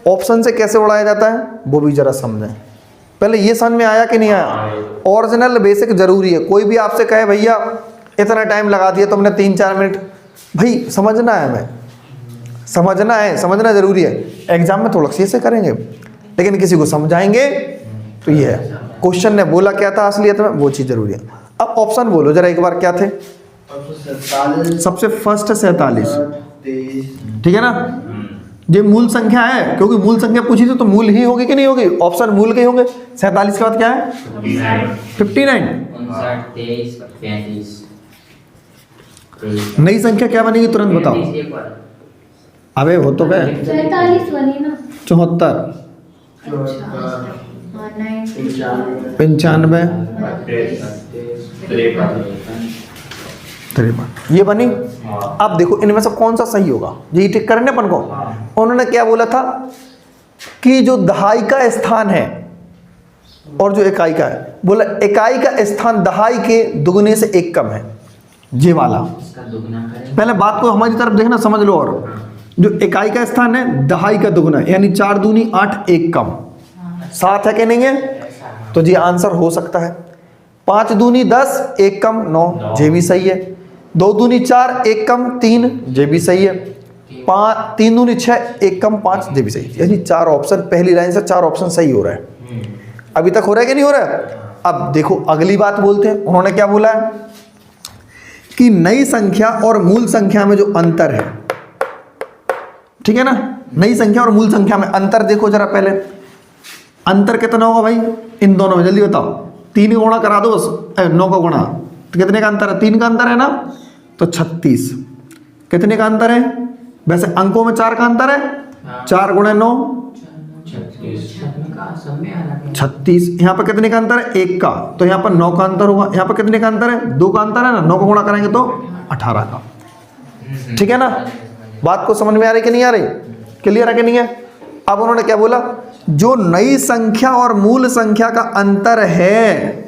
ऑप्शन से कैसे उड़ाया जाता है वो भी जरा समझें। पहले ये समझ में आया कि नहीं आया? ओरिजिनल बेसिक जरूरी है। कोई भी आपसे कहे भैया इतना टाइम लगा दिया तुमने 3-4 मिनट, भाई समझना है, हमें समझना है, समझना जरूरी है। एग्जाम में थोड़ा सी ऐसे करेंगे लेकिन किसी को समझाएंगे तो ये है। क्वेश्चन ने बोला क्या था असलियत में, वो चीज़ जरूरी है। अब ऑप्शन बोलो जरा एक बार, क्या थे? सबसे फर्स्ट 47, ठीक है ना। ये मूल संख्या है, क्योंकि मूल संख्या पूछी थी तो मूल ही होगी कि नहीं होगी? ऑप्शन मूल के ही होंगे। 47 के बाद क्या है? 59। 59 23 नई संख्या क्या बनेगी तुरंत बताओ। एक बार अबे वो तो गए 47 बनी ना। 74 हाँ 90 95 53 ये बनी। अब देखो इनमें से कौन सा सही होगा, यही टिक करने अपन को। उन्होंने क्या बोला था कि जो दहाई का स्थान है और जो इकाई का है, बोला इकाई का स्थान दहाई के दुगने से 1 कम है, ये वाला। इसका दुगना करें। पहले बात को हमारी तरफ देखना, समझ लो। और जो इकाई का स्थान है दहाई का दुगना, यानी 4 दूनी 8 1 कम 7 है कि नहीं है? तो जी आंसर हो सकता है। 5 दूनी 10 1 कम 9, ये भी सही है। 2 दूनी 4 1 कम 3, ये भी सही है। 3 दूनी 6 1 कम 5, ये भी सही है। यानी 4 ऑप्शन, पहली लाइन से 4 ऑप्शन सही हो रहा है। अभी तक हो रहा है कि नहीं हो रहा है? अब देखो अगली बात बोलते हैं। उन्होंने क्या बोला है कि नई संख्या और मूल संख्या में जो अंतर है, ठीक है ना। नई संख्या और मूल संख्या में अंतर देखो जरा। पहले अंतर कितना होगा भाई इन दोनों में, जल्दी बताओ। 3 का गुणा करा दो बस, 9 का गुणा, तो कितने का अंतर है? 3 का अंतर है ना, तो 36। कितने का अंतर है? वैसे अंकों में 4 का अंतर है, 4 गुणे 9 36। यहाँ पर कितने का अंतर है? 1 का, तो यहाँ पर 9 का अंतर होगा। यहाँ पर कितने का अंतर है? 2 का अंतर है ना, 9 का गुणा करेंगे तो 18 का। ठीक है ना। बात को समझ में आ रही कि नहीं आ रही? क्लियर है कि नहीं है? अब उन्होंने क्या बोला, जो नई संख्या और मूल संख्या का अंतर है,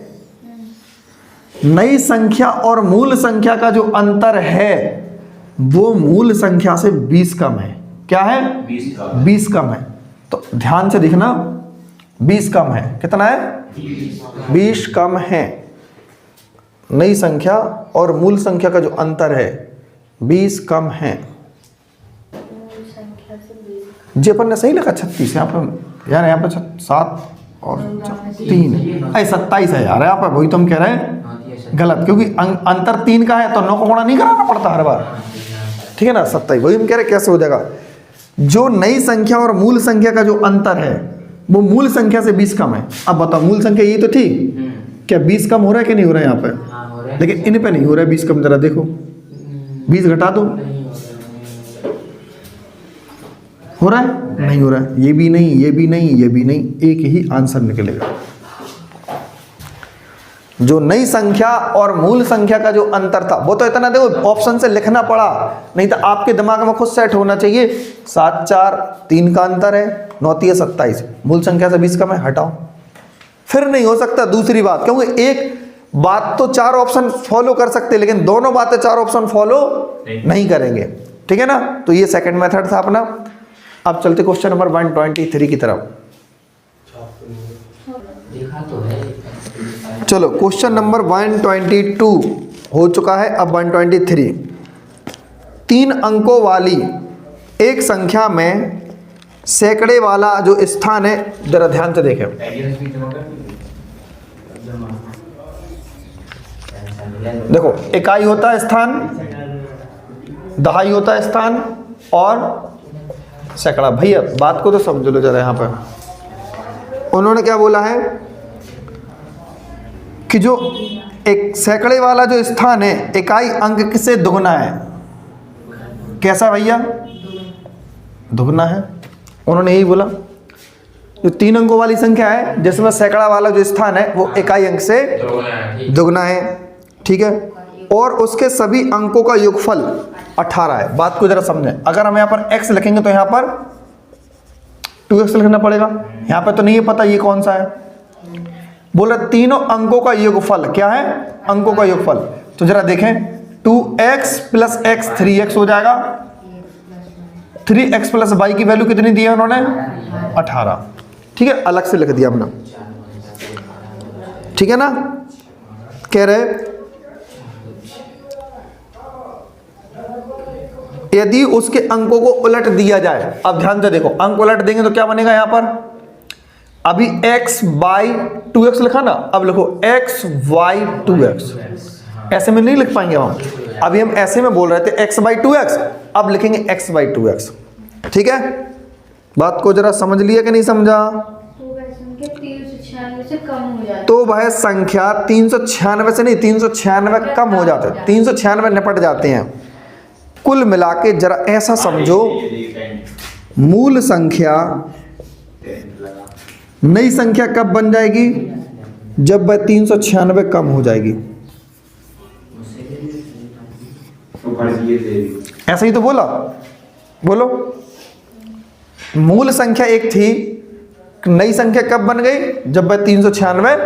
नई संख्या और मूल संख्या का जो अंतर है वो मूल संख्या से 20 कम है। क्या है? 20 कम है। तो ध्यान से देखना, 20 कम है। कितना है? 20 कम है। नई संख्या और मूल संख्या का जो अंतर है 20 कम है। जी अपन ने सही लिखा 36, यहाँ पर यार, यहाँ पर 7 और 3 27 है यार। यहाँ पर वही तो हम कह रहे हैं गलत, क्योंकि अंतर 3 का है तो 9 को गुणा नहीं कराना पड़ता हर बार। ठीक है ना, 27। वही हम कह रहे कैसे हो जाएगा। जो नई संख्या और मूल संख्या का जो अंतर है वो मूल संख्या से 20 कम है। अब बताओ मूल संख्या यही तो थी, क्या 20 कम हो रहा है कि नहीं हो रहा है यहाँ पे? लेकिन इन पे नहीं हो रहा है 20 कम। जरा देखो 20 घटा दो, हो रहा है? नहीं हो रहा है। ये भी नहीं, ये भी नहीं, ये भी नहीं, एक ही आंसर निकलेगा। जो नई संख्या और मूल संख्या का जो अंतर था वो तो इतना देखो ऑप्शन से लिखना पड़ा, नहीं तो आपके दिमाग में खुद सेट होना चाहिए 7 4 3 का अंतर है, 9 3 27, मूल संख्या से 20 कम है, हटाओ। फिर नहीं हो सकता दूसरी बात, क्योंकि एक बात तो 4 ऑप्शन फॉलो कर सकते लेकिन दोनों बातें 4 ऑप्शन फॉलो नहीं करेंगे, ठीक है ना। तो ये सेकंड मेथड था अपना। अब चलते क्वेश्चन नंबर 123 की तरफ। देखा तो है। चलो क्वेश्चन नंबर 122 हो चुका है, अब 123। 3 अंकों वाली एक संख्या में सैकड़े वाला जो स्थान है, जरा ध्यान से देखें। देखो इकाई होता है स्थान, दहाई होता है स्थान और सैकड़ा। भैया बात को तो समझ लो जरा। यहाँ पर उन्होंने क्या बोला है कि जो एक सैकड़े वाला जो स्थान है इकाई अंक से दुगना है। कैसा भैया? दुगना है। उन्होंने यही बोला जो 3 अंकों वाली संख्या है जिसमें सैकड़ा वाला जो स्थान है वो इकाई अंक से दुगना है, ठीक है। और उसके सभी अंकों का योगफल 18 है। बात को जरा समझें। अगर हम यहाँ पर x लिखेंगे तो यहाँ पर 2x लिखना पड़ेगा। यहाँ पर तो नहीं है पता ये कौन सा है। बोल रहे तीनों अंकों का योगफल क्या है? अंकों का योगफल। तो जरा देखें 2x प्लस x 3x हो जाएगा। 3x प्लस y की वैल्यू कितनी दी है उन्होंने? 18, ठीक है। अलग से लिख दिया हमने, ठीक है ना। कह रहे यदि उसके अंकों को उलट दिया जाए, अब ध्यान से देखो, अंक उलट देंगे तो क्या बनेगा यहाँ पर? अभी x बाई 2x लिखा ना, अब लिखो x बाई 2x। ऐसे में नहीं लिख पाएंगे हम, अभी हम ऐसे में बोल रहे थे x बाई 2x, अब लिखेंगे x बाई 2x, ठीक है। बात को जरा समझ लिया कि नहीं समझा? तो वह संख्या 396 से कम हो जाती है। तो वह संख्या 396 से नहीं, 396 कम हो जाते हैं, 396 निपट जाते हैं। कुल मिला के जरा ऐसा समझो, मूल संख्या नई संख्या कब बन जाएगी? जब वह 396 कम हो जाएगी। ऐसा ही तो बोला, बोलो। मूल संख्या एक थी, नई संख्या कब बन गई? जब वह 396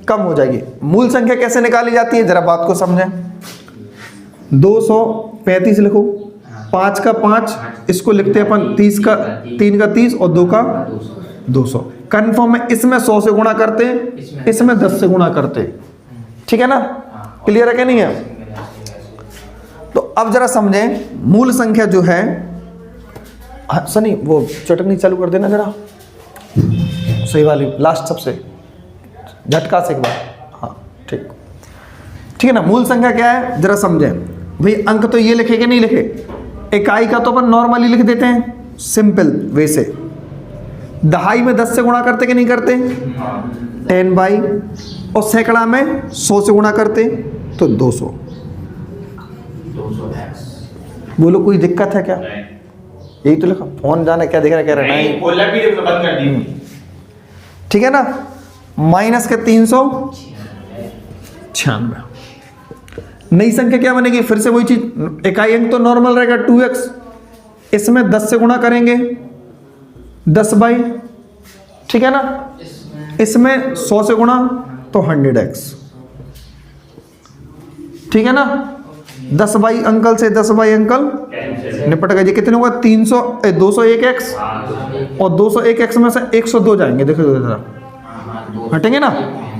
कम हो जाएगी। मूल संख्या कैसे निकाली जाती है? जरा बात को समझें। 235 लिखो, 5 का 5 इसको लिखते हैं अपन, 30 का 3 का 30 और 2 का 200। कन्फर्म है, इसमें 100 से गुणा करते हैं, इसमें 10 से गुणा करते हैं, ठीक है ना। क्लियर है कि नहीं है? तो अब जरा समझें, मूल संख्या जो है, सनी वो चटनी चालू कर देना जरा, सही वाली लास्ट सबसे झटका से एक बार। हाँ ठीक, ठीक है ना। मूल संख्या क्या है जरा समझें भाई। अंक तो ये लिखे कि नहीं लिखे? इकाई का तो अपन नॉर्मली लिख देते हैं सिंपल वे से। दहाई में 10 से गुणा करते कि नहीं करते? 10 बाई, और सैकड़ा में 100 से गुणा करते तो 200। बोलो कोई दिक्कत है क्या? यही तो लिखा। फोन जाने क्या देख रहा, कह रहा नहीं, बंद कर दी। ठीक है ना। माइनस के 396। नई संख्या क्या बनेगी? फिर से वही चीज, इकाई अंक तो नॉर्मल रहेगा 2x, इसमें 10 से गुणा करेंगे 10 बाई, ठीक है ना। इसमें 100 से गुणा तो 100x, ठीक है ना। 10 बाई अंकल से 10 बाई अंकल निपट गए। कितने होगा? 201x, और 201x में से 102 जाएंगे। देखो जरा हटेंगे ना।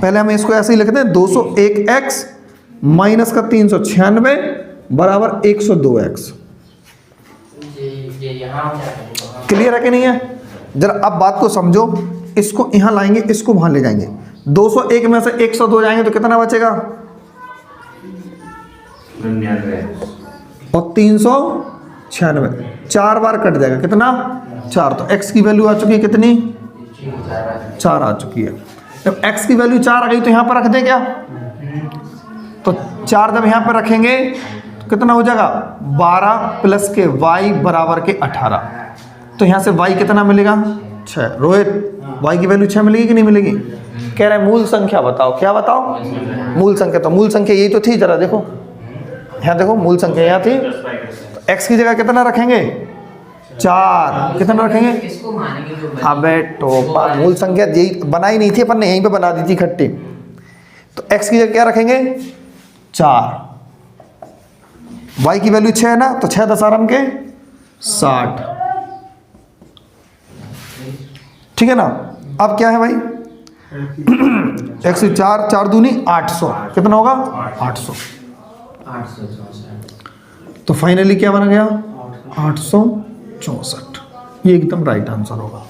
पहले हम इसको ऐसे ही लिखते हैं, 201x माइनस का 396 बराबर 102x। क्लियर है कि नहीं है? जरा अब बात को समझो, इसको यहां लाएंगे, इसको वहां ले जाएंगे। 201 में से 102 जाएंगे तो कितना बचेगा? और 396 4 बार कट जाएगा। कितना? 4। तो x की वैल्यू आ चुकी है कितनी? 4 आ चुकी है। जब x की वैल्यू 4 आ गई तो यहां पर रख दें क्या? तो 4 जब यहां पर रखेंगे तो कितना हो जाएगा 12 प्लस के y बराबर के 18। तो यहाँ से y कितना मिलेगा 6। रोहित y की वैल्यू 6 मिलेगी कि नहीं मिलेगी? कह रहे हैं मूल संख्या बताओ। क्या बताओ? मूल संख्या। तो मूल संख्या यही तो थी, जरा देखो यहाँ देखो, मूल संख्या यहाँ थी। तो x की जगह कितना रखेंगे 4। कितना रखेंगे? किसको मानेंगे जो अबे टोपा, मूल संख्या यही बनाई नहीं थी अपन ने, यहीं पे बना दी थी इकट्ठी। तो x की जगह क्या रखेंगे 4, y की वैल्यू 6 है ना, तो 6 10 आराम के 60। ठीक है ना। अब क्या है भाई x 4 4 दूनी 800, कितना होगा 800। 864। तो फाइनली क्या बना गया 864। ये एकदम राइट आंसर होगा।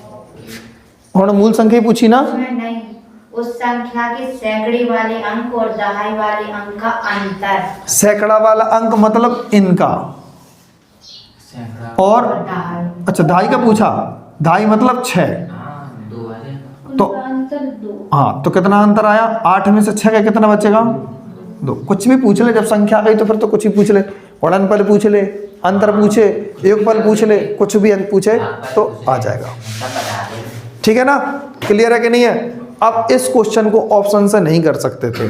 उन्होंने मूल संख्या ही पूछी ना। नहीं, उस संख्या के सैकड़े वाले अंक और दहाई वाले अंक का अंतर। सैकड़ा वाला अंक मतलब इनका, सैकड़ा और दहाई। अच्छा दहाई का पूछा, दहाई मतलब 6। हाँ, 2 वाले तो उनका अंतर 2। हाँ, तो कितना अंतर आया 8 में से 6 का कितना बचेगा 2। कुछ भी पूछ ले, जब संख्या गई तो फिर तो कुछ ही पूछ ले, गुणनफल पूछ ले, अंतर पूछे, योगफल पूछ ले, कुछ भी अंक पूछे तो आ जाएगा। सब बता दे। ठीक है ना। क्लियर है कि नहीं है? अब इस क्वेश्चन को ऑप्शन से नहीं कर सकते थे।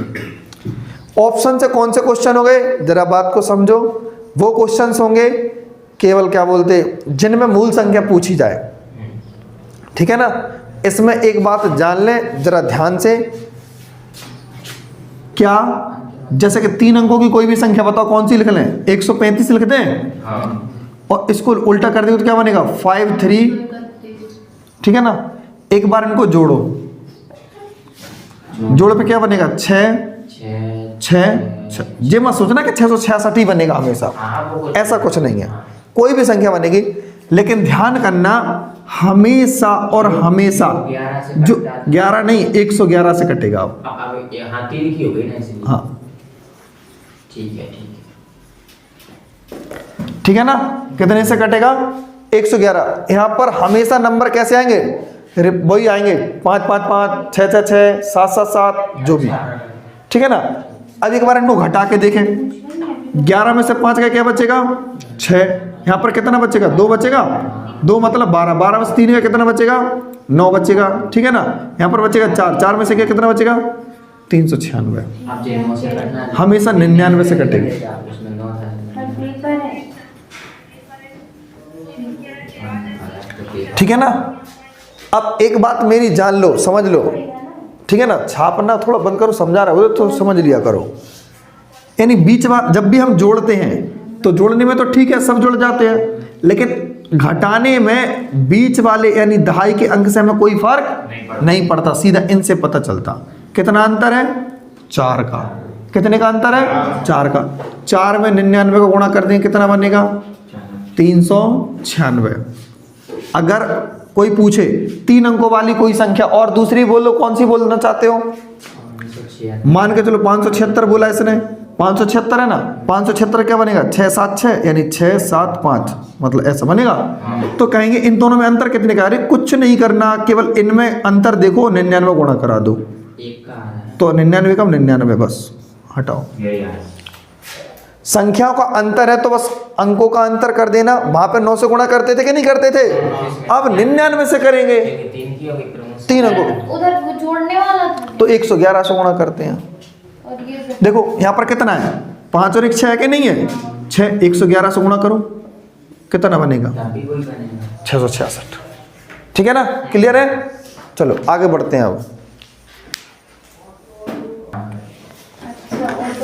ऑप्शन से कौन से क्वेश्चन हो गए, जरा बात को समझो। वो क्वेश्चंस होंगे केवल क्या बोलते, जिनमें मूल संख्या पूछी जाए। ठीक है ना। इसमें एक बात जान लें जरा ध्यान से, क्या जैसे कि 3 अंकों की कोई भी संख्या बताओ, कौन सी लिख लें 135 लिख दें, और इसको उल्टा कर देंगे तो क्या बनेगा 5 3। ठीक है ना। एक बार इनको जोड़ो, जोड़ पे क्या बनेगा 6 6 6। ये मत सोचना कि 666 ही बनेगा हमेशा, ऐसा कुछ नहीं है। कोई भी संख्या बनेगी, लेकिन ध्यान करना हमेशा और हमेशा 11 से जो कटता है। 11 नहीं 111 से कटेगा। अब अब यहाँ 3 लिखी हो गई ना इसलिए। हाँ ठीक है। ठीक है ना। कितने से कटेगा 111। यहाँ पर हमेशा नंबर कैसे आएंगे, वही आएंगे 5 5 5 6 6 6 7 7 7 जो भी। ठीक है ना। अब एक बार इनको घटा के देखें, 11 में से 5 का क्या बचेगा 6। यहाँ पर कितना बचेगा 2 बचेगा, 2 मतलब 12, 12 में से 3 का कितना बचेगा 9 बचेगा। ठीक है ना। यहाँ पर बचेगा 4, 4 में से क्या कितना बचेगा 396। अब जे 9 से कटना है। हमेशा 99 से कटेगी। उसमें 9 था। पेपर है। ठीक है ना। अब एक बात मेरी जान लो, समझ लो। ठीक है ना। छापना थोड़ा बंद करो, समझा रहा हो तो समझ लिया करो। यानी बीच में जब भी हम जोड़ते हैं तो जोड़ने में तो ठीक है सब जुड़ जाते हैं, लेकिन घटाने में बीच वाले यानी दहाई के अंक से हमें कोई फर्क नहीं पड़ता, सीधा इनसे पता चलता। कितना अंतर है 4 का। कितने का अंतर है 4 का। 4 में 99 को गुणा कर दें कितना बनेगा 396। अगर कोई पूछे 3 अंकों वाली कोई संख्या और दूसरी बोलो, कौन सी बोलना चाहते हो? मान के चलो 576 बोला इसने, 576 है ना। 576 क्या बनेगा 6 7 6 यानी 6 7 5, मतलब ऐसा बनेगा। तो कहेंगे इन दोनों में अंतर कितने का, अरे कुछ नहीं करना, केवल इनमें अंतर देखो, 99 गुणा करा दो। एक का आ रहा है। तो 99 का 99 बस हटाओ। यही है। संख्याओं का अंतर है तो बस अंकों का अंतर कर देना। वहां पे 9 से गुणा करते थे कि नहीं करते थे, अब 99 से करेंगे। 3 की होगी क्रमश। 3 अंकों उधर वो जोड़ने वाला था। तो 111 से गुणा करते हैं। और ये देखो यहाँ पर कितना है 5 और 1 6 है कि नहीं है 6, 111 से गुणा करो कितना बनेगा तब भी वही बनेगा। 666। ठीक है ना। क्लियर है। चलो आगे बढ़ते हैं। अब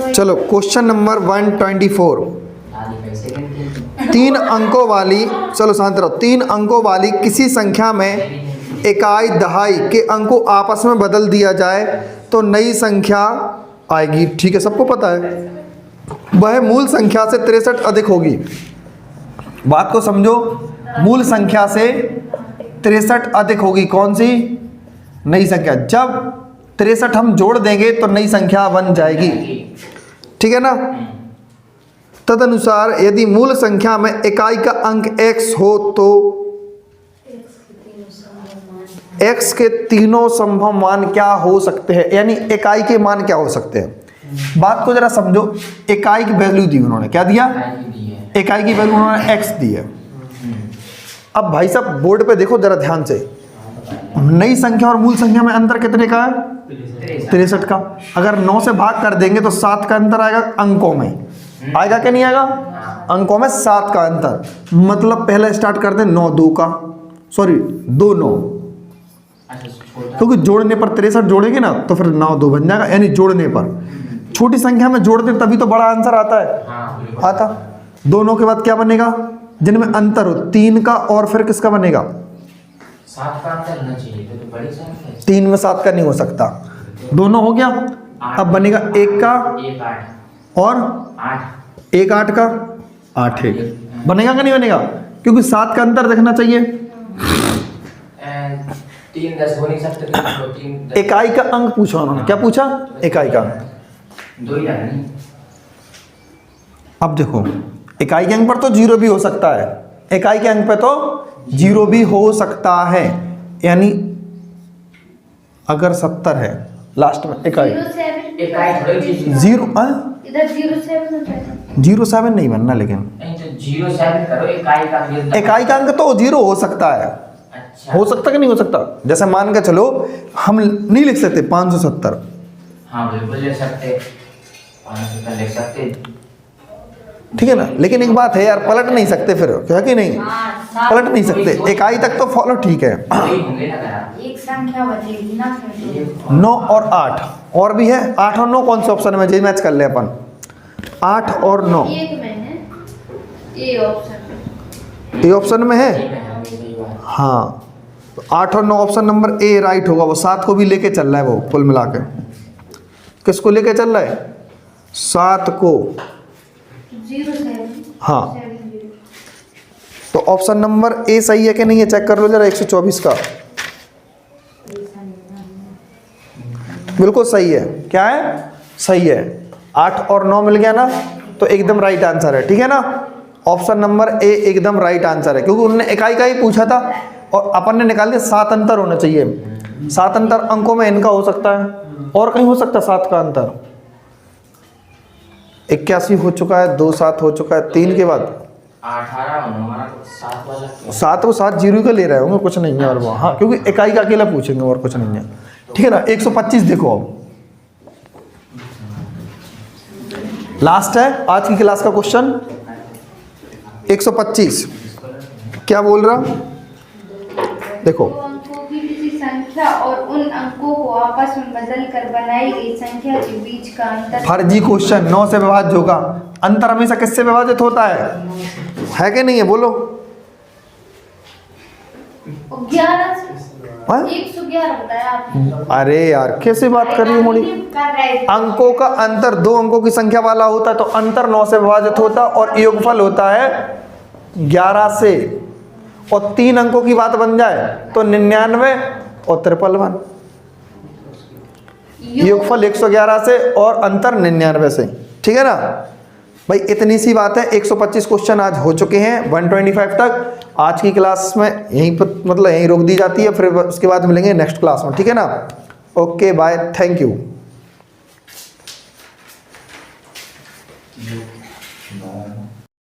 चलो क्वेश्चन नंबर 124। 3 अंकों वाली, चलो शांत रहो, 3 अंकों वाली किसी संख्या में इकाई दहाई के अंकों आपस में बदल दिया जाए तो नई संख्या आएगी। ठीक है, सबको पता है। वह मूल संख्या से 63 अधिक होगी। बात को समझो, मूल संख्या से 63 अधिक होगी। कौन सी नई संख्या? जब 63 हम जोड़ देंगे तो नई संख्या बन जाएगी। ठीक है ना। तदनुसार यदि मूल संख्या में इकाई का अंक x हो तो x के तीनों संभव मान क्या हो सकते हैं, यानी इकाई के मान क्या हो सकते हैं। बात को जरा समझो, इकाई की वैल्यू दी उन्होंने, क्या दिया? इकाई की दी है। इकाई की वैल्यू उन्होंने x दी है। अब भाई साहब बोर्ड पे देखो जरा ध्यान से, नई संख्या और मूल संख्या में अंतर कितने का है? 63 का। अगर 9 से भाग कर देंगे तो 7 का अंतर आएगा अंकों में, आएगा क्या नहीं आएगा? अंकों में 7 का अंतर। मतलब पहले स्टार्ट कर दें 9 2 का, सॉरी 2 9, अच्छा, छोटा क्योंकि जोड़ने पर 63 जोड़ेंगे ना तो फिर 9 2 बन जाएगा, यानी जोड़ने पर। छोटी संख्या में जोड़ते तभी तो बड़ा आंसर आता है। हाँ बिल्कुल। आता दोनों के बाद क्या बनेगा? जिनमें अंतर हो, 3 का और फिर किसका बनेगा? 7 का अंतर होना चाहिए, तो बड़ी संख्या है। 3 में 7 का नहीं हो सकता। दोनों हो गया। अब बनेगा 1 का 1 8 और 8 1 8 का 8 1 बनेगा कि नहीं बनेगा? क्योंकि 7 का अंतर देखना चाहिए। 3 10 हो नहीं सकते, तो 3 इकाई का अंक पूछा उन्होंने, क्या पूछा? इकाई का अंक। 2 ही रहना नहीं। अब देखो, इकाई के अंक पर तो 0 भी हो सकता है, इकाई के अंक पे तो 0 भी हो सकता है। यानी अगर 70 है लास्ट में इकाई, 07 इकाई थोड़ी चीज 0 इधर 07 होता है। 07 नहीं बनना, लेकिन नहीं तो 07 करो, इकाई का अंक। इकाई का अंक तो 0 हो सकता है। अच्छा, हो सकता कि नहीं हो सकता? जैसे मान के चलो हम नहीं लिख सकते 570, हाँ बिल्कुल लिख सकते, 500 लिख सकते। ठीक है ना? लेकिन एक बात है यार, पलट नहीं सकते फिर, क्या कि नहीं? हाँ, पलट नहीं सकते। इकाई तक तो फॉलो ठीक है। वही होंगे ना करा। एक संख्या बचेगी ना फिर तो। 9 और 8 और भी है। 8 और 9 कौन से ऑप्शन में? जी मैच कर ले अपन। 8 और 9 एक में है, ये ऑप्शन ए ऑप्शन में है। ठीक है, सही बात। हाँ, तो 8 और 9 ऑप्शन नंबर ए राइट होगा। वो 7 को भी लेके चल रहा है, वो कुल मिला के किसको लेके चल रहा है? 7 को। 07 हाँ, 70। तो ऑप्शन नंबर ए सही है कि नहीं है चेक कर लो जरा। 124 का बिल्कुल सही है। क्या है? सही है। 8 और 9 मिल गया ना, तो एकदम राइट आंसर है। ठीक है ना? ऑप्शन नंबर ए एकदम राइट आंसर है, क्योंकि उन्होंने इकाई का ही पूछा था और अपन ने निकाल दिया 7 अंतर होना चाहिए। 7 अंतर अंकों में इनका हो सकता है, और कहीं हो सकता है 7 का अंतर। 81 हो चुका है, 2 7 हो चुका है, 3 के बाद 18 और 9 7 वाला क्यों? 7 वो 7 जीरो का ले रहे होंगे, कुछ नहीं है और वो। हाँ, क्योंकि इकाई का अकेला पूछेंगे और कुछ नहीं है। ठीक है ना? 125 देखो, अब लास्ट है आज की क्लास का क्वेश्चन। 125 क्या बोल रहा? देखो, दो अंकों की किसी संख्या और उन अंकों को आपस में बदलकर बनाई गई संख्या के बीच का अंतर। फर्जी क्वेश्चन। 9 से विभाज्य होगा। अंतर हमेशा किससे विभाजित होता है कि नहीं है? बोलो। 11 से हाँ? 111 बताया आपने। अरे यार कैसे बात कर रही हो मोड़ी? कर रहे थे। अंकों का अंतर 2 अंकों की संख्या वाला होता है तो अंतर 9 से विभाजित होता है और योगफल होता है 11 से। और 3 अंकों की बात बन जाए तो 99 और 53। योगफल 111 से और अंतर 99 से। ठीक है ना भाई? इतनी सी बात है। 125 क्वेश्चन आज हो चुके हैं 125 तक। आज की क्लास में यहीं पर मतलब यहीं रोक दी जाती है, फिर उसके बाद मिलेंगे नेक्स्ट क्लास में। ठीक है ना? Okay bye, thank you.